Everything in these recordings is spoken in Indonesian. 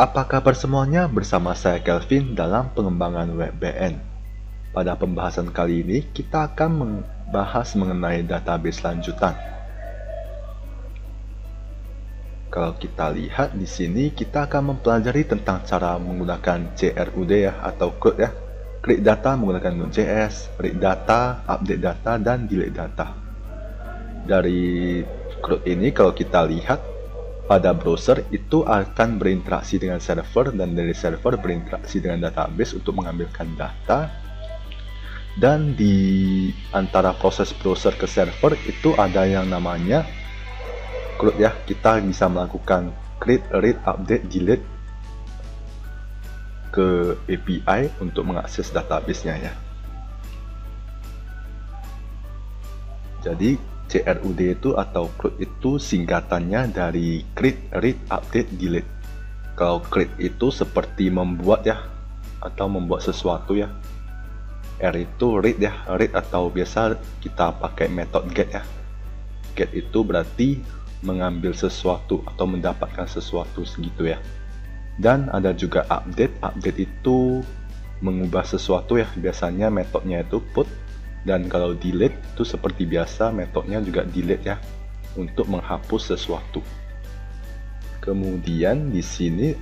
Apa kabar semuanya? Bersama saya Kelvin dalam pengembangan WebBN. Pada pembahasan kali ini, kita akan membahas mengenai database lanjutan. Kalau kita lihat di sini, kita akan mempelajari tentang cara menggunakan CRUD ya, atau CRUD ya. Create data menggunakan Node.js, read data, update data, dan delete data. Dari CRUD ini, kalau kita lihat, pada browser itu akan berinteraksi dengan server, dan dari server berinteraksi dengan database untuk mengambilkan data. Dan di antara proses browser ke server itu ada yang namanya CRUD ya. Kita bisa melakukan create, read, update, delete ke API untuk mengakses database-nya ya. Jadi CRUD itu atau CRUD itu singkatannya dari create, read, update, delete. Kalau create itu seperti membuat ya, atau membuat sesuatu ya. R itu read ya, read atau biasa kita pakai metode get ya. Get itu berarti mengambil sesuatu atau mendapatkan sesuatu segitu ya. Dan ada juga update, update itu mengubah sesuatu ya, biasanya metodenya itu put. Dan kalau delete itu seperti biasa metodenya juga delete ya, untuk menghapus sesuatu. Kemudian di sini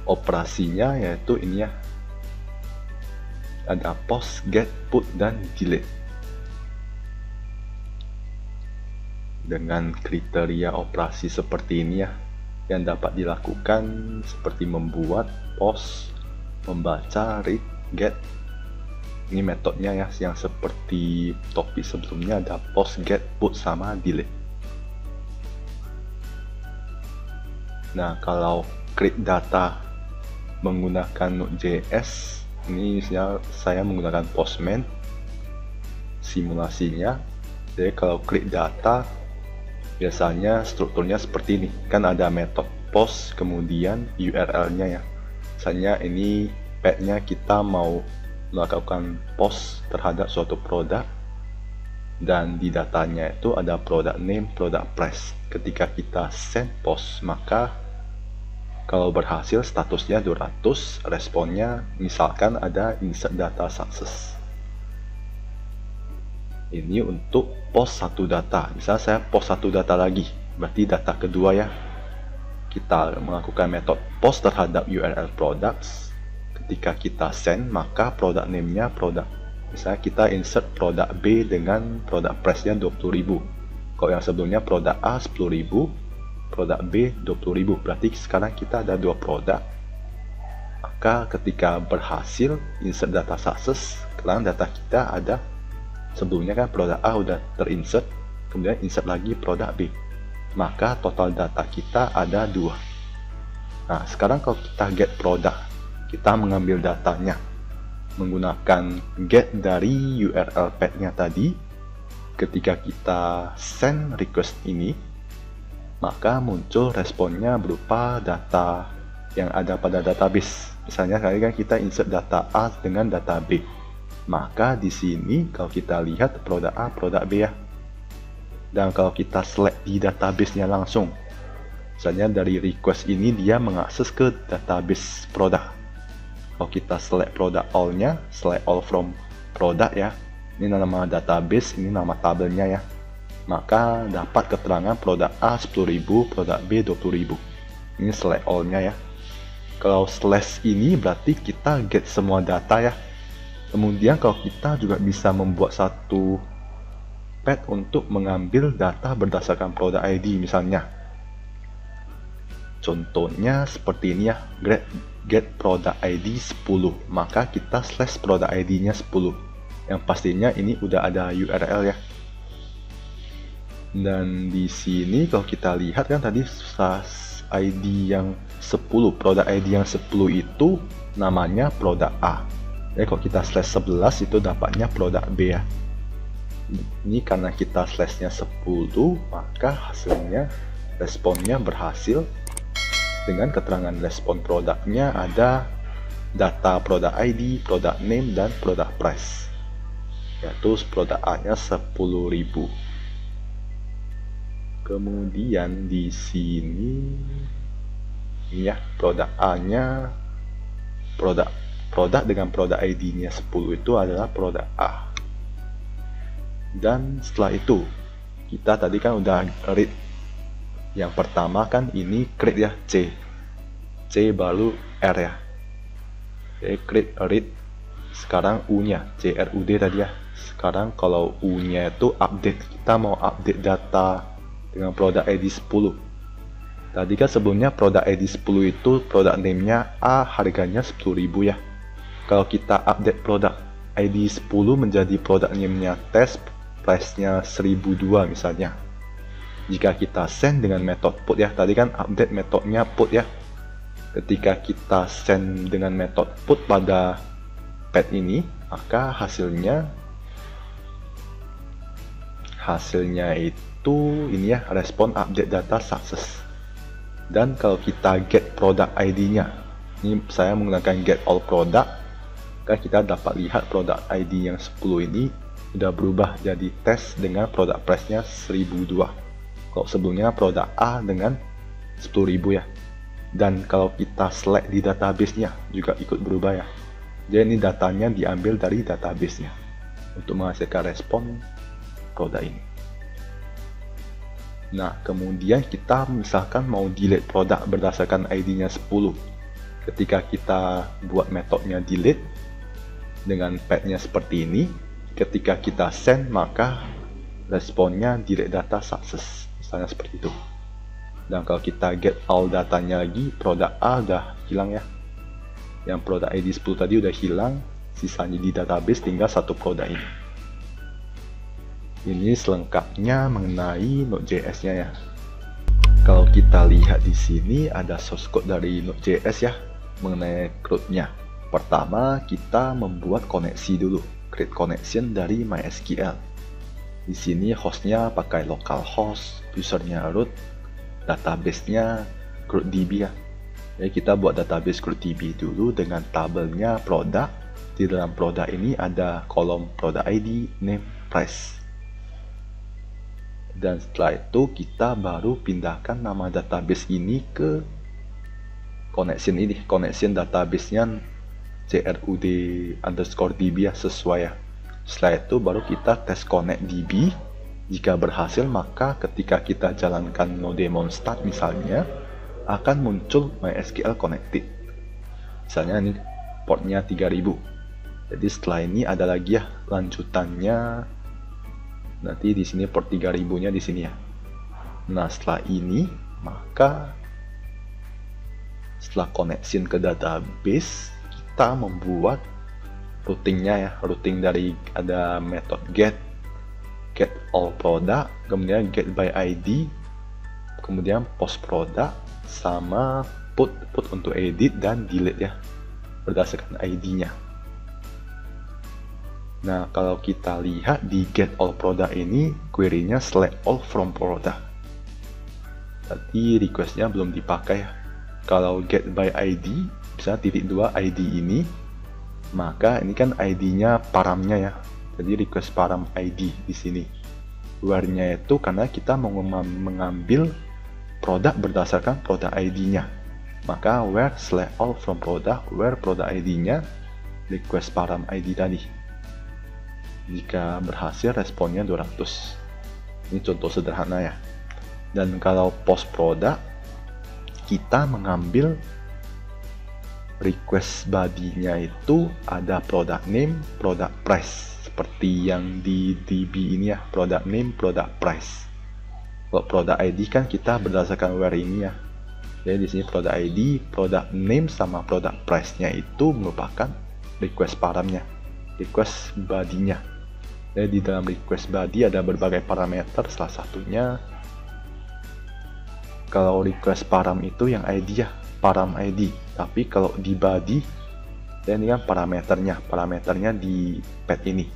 operasinya yaitu ini ya, ada post, get, put, dan delete. Dengan kriteria operasi seperti ini ya, yang dapat dilakukan seperti membuat, post, membaca, read, get. Ini metodenya ya, yang seperti topik sebelumnya ada post, get, put, sama delete. Nah, kalau create data menggunakan Node.js, ini saya menggunakan Postman simulasinya. Jadi kalau create data biasanya strukturnya seperti ini, kan ada metode post, kemudian URL-nya ya. Misalnya ini path-nya kita mau melakukan post terhadap suatu produk, dan di datanya itu ada product name, product price. Ketika kita send post, maka kalau berhasil statusnya 200, responnya misalkan ada insert data success. Ini untuk post satu data. Misalnya saya post satu data lagi, berarti data kedua ya. Kita melakukan metode post terhadap URL products. Ketika kita send, maka product name-nya produk. Misalnya kita insert produk B dengan produk price-nya 20.000. Kalau yang sebelumnya produk A 10.000, produk B 20.000. Berarti sekarang kita ada dua produk. Maka ketika berhasil insert data success, sekarang data kita ada, sebelumnya kan produk A udah terinsert, kemudian insert lagi produk B. Maka total data kita ada 2. Nah, sekarang kalau kita get produk, kita mengambil datanya menggunakan get dari URL path-nya tadi. Ketika kita send request ini, maka muncul responnya berupa data yang ada pada database. Misalnya kali kan kita insert data A dengan data B. Maka di sini kalau kita lihat produk A, produk B ya. Dan kalau kita select di database-nya langsung, misalnya dari request ini dia mengakses ke database produk. Kalau kita select product all-nya, select all from product ya, ini nama database, ini nama tabelnya ya, maka dapat keterangan produk A 10.000, produk B 20.000. Ini select all-nya ya. Kalau slash ini berarti kita get semua data ya. Kemudian kalau kita juga bisa membuat satu path untuk mengambil data berdasarkan produk ID misalnya. Contohnya seperti ini ya, get product ID 10, maka kita slash product ID-nya 10. Yang pastinya ini udah ada URL ya. Dan di sini kalau kita lihat kan tadi slash ID yang 10, product ID yang 10 itu namanya produk A. Jadi kalau kita slash 11 itu dapatnya produk B ya. Ini karena kita slashnya 10, maka hasilnya responnya berhasil. Dengan keterangan respon produknya ada data produk ID, produk name, dan produk price. Yaitu produk A-nya 10.000. Kemudian di sini Ini ya, produk A-nya, produk dengan produk ID-nya 10 itu adalah produk A. Dan setelah itu, kita tadi kan udah read. Yang pertama kan ini create ya, C baru R ya. Oke, create read. Sekarang U-nya, CRUD tadi ya. Sekarang kalau U-nya itu update, kita mau update data dengan produk ID 10. Tadi kan sebelumnya produk ID 10 itu produk name-nya A, harganya 10.000 ya. Kalau kita update produk ID 10 menjadi produk name-nya test, price-nya 1.002 misalnya. Jika kita send dengan metode put ya, tadi kan update metodenya put ya. Ketika kita send dengan metode put pada pad ini, maka hasilnya itu ini ya, respon update data success. Dan kalau kita get product ID-nya, ini saya menggunakan get all product, maka kita dapat lihat produk ID yang 10 ini sudah berubah jadi test dengan produk price-nya 1.002. Kalau sebelumnya produk A dengan 10.000 ya. Dan kalau kita select di database-nya juga ikut berubah ya. Jadi ini datanya diambil dari database-nya untuk menghasilkan respon produk ini. Nah, kemudian kita misalkan mau delete produk berdasarkan ID-nya 10. Ketika kita buat metodenya delete dengan pad-nya seperti ini, ketika kita send maka responnya delete data success, misalnya seperti itu. Dan kalau kita get all datanya lagi, produk A udah hilang ya. Yang produk ID 10 tadi udah hilang, sisanya di database tinggal satu produk ini. Ini selengkapnya mengenai Node.js-nya ya. Kalau kita lihat di sini ada source code dari Node.js ya, mengenai CRUD-nya. Pertama, kita membuat koneksi dulu, create connection dari MySQL. Di sini hostnya pakai localhost, usernya root, database-nya CRUDDB ya. Jadi kita buat database CRUDDB dulu dengan tabelnya produk. Di dalam produk ini ada kolom produk ID, name, price. Dan setelah itu kita baru pindahkan nama database ini ke connection ini, connection database-nya CRUD_DB ya, sesuai ya. Setelah itu baru kita tes connect DB. Jika berhasil maka ketika kita jalankan nodemon start misalnya akan muncul MySQL connected. Misalnya ini portnya 3000. Jadi setelah ini ada lagi ya lanjutannya. Nanti di sini port 3000-nya di sini ya. Nah, setelah ini maka setelah connection ke database kita membuat routingnya ya. Routing dari ada method get all product, kemudian get by ID, kemudian post product sama put untuk edit dan delete ya berdasarkan ID-nya. Nah, kalau kita lihat di get all product ini, query-nya select all from product. Tadi request-nya belum dipakai ya. Kalau get by ID, bisa ×2 ID ini, maka ini kan ID-nya paramnya ya. Jadi request param ID di sini. Where-nya itu karena kita mau mengambil produk berdasarkan produk ID-nya. Maka where select all from product, where produk ID-nya, request param ID tadi. Jika berhasil responnya 200. Ini contoh sederhana ya. Dan kalau post product, kita mengambil request body-nya itu ada product name, product price. Seperti yang di DB ini ya, product name, product price. Kalau product ID kan kita berdasarkan where ini ya. Jadi di sini product ID, product name sama product price-nya itu merupakan request paramnya, request body-nya. Jadi di dalam request body ada berbagai parameter, salah satunya kalau request param itu yang ID ya, param ID. Tapi kalau di body, dan ini kan parameternya di pad ini.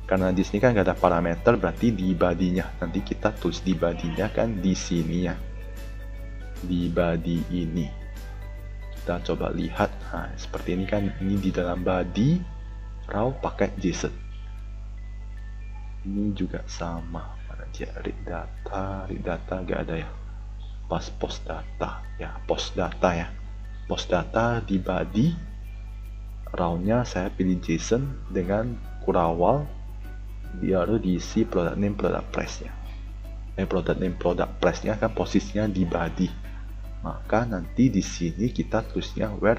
Karena di sini kan nggak ada parameter, berarti di body-nya. Nanti kita tulis di body-nya kan di sini ya, di body ini. Kita coba lihat, nah seperti ini kan, ini di dalam body raw pakai JSON. Ini juga sama, mana dia read data gak ada ya, lepas post data ya, post data di body roundnya saya pilih JSON dengan kurawal, baru diisi product name product price nya. Product name product price nya kan posisinya di body, maka nanti di sini kita tulisnya where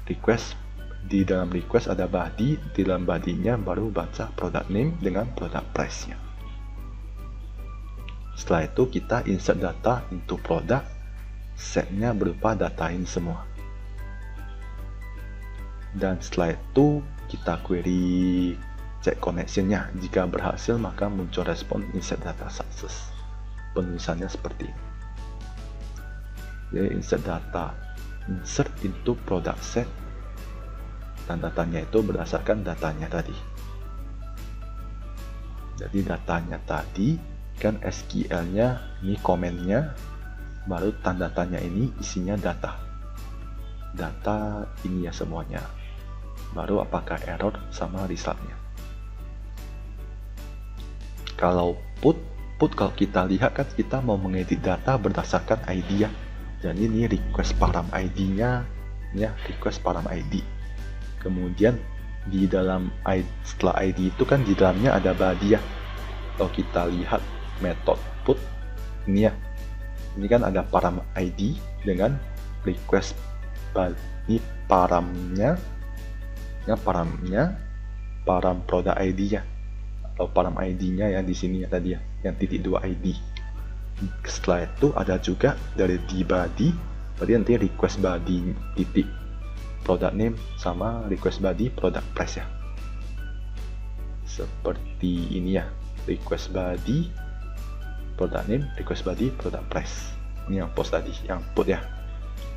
request. Di dalam request ada body, di dalam body-nya baru baca product name dengan product price-nya. Setelah itu kita insert data into product, set-nya berupa data ini semua. Dan setelah itu kita query cek connection-nya. Jika berhasil maka muncul respon insert data success. Penulisannya seperti ini. Jadi insert data, insert into product set, dan datanya itu berdasarkan datanya tadi. Jadi datanya tadi kan SQL-nya, ini komennya, baru tanda tanya ini isinya data. Data ini ya semuanya. Baru apakah error sama resultnya. Kalau put kalau kita lihat kan kita mau mengedit data berdasarkan ID ya. Jadi ini request param ID-nya ya, request param ID. Kemudian di dalam setelah ID itu kan di dalamnya ada body ya. Kalau kita lihat metode put ini ya, ini kan ada param ID dengan request body paramnya, ya param product ID ya, atau param ID-nya ya di sini ya tadi ya, yang titik 2 ID. Setelah itu ada juga dari di body, berarti nanti request body titik product name sama request body product price ya. Seperti ini ya, request body product name, request body product price. Ini yang post tadi, yang put ya.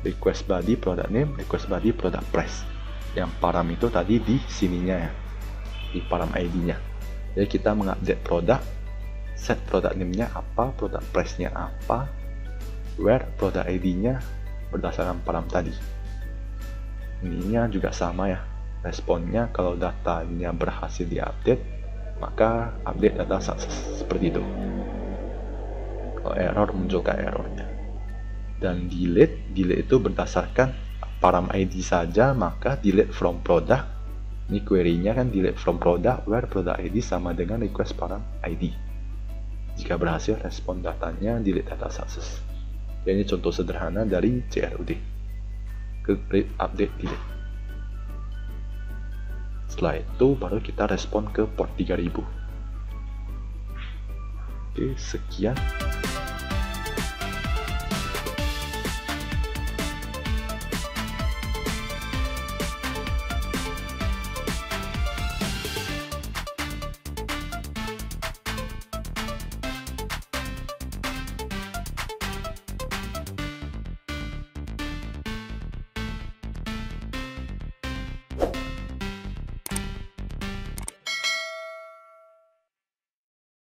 Request body product name, request body product price. Yang param itu tadi di sininya ya, di param ID-nya. Jadi kita mengupdate produk, set product name-nya apa, product price-nya apa, where product ID-nya berdasarkan param tadi. Ininya juga sama ya, responnya kalau datanya berhasil diupdate maka update data sukses, seperti itu. Kalau error munculkan errornya. Dan delete itu berdasarkan param ID saja, maka delete from product. Ini query-nya kan delete from product where product ID sama dengan request param ID. Jika berhasil respon datanya delete data sukses. Ini contoh sederhana dari CRUD. Create, update, delete. Setelah itu baru kita respon ke port 3000. Oke, sekian.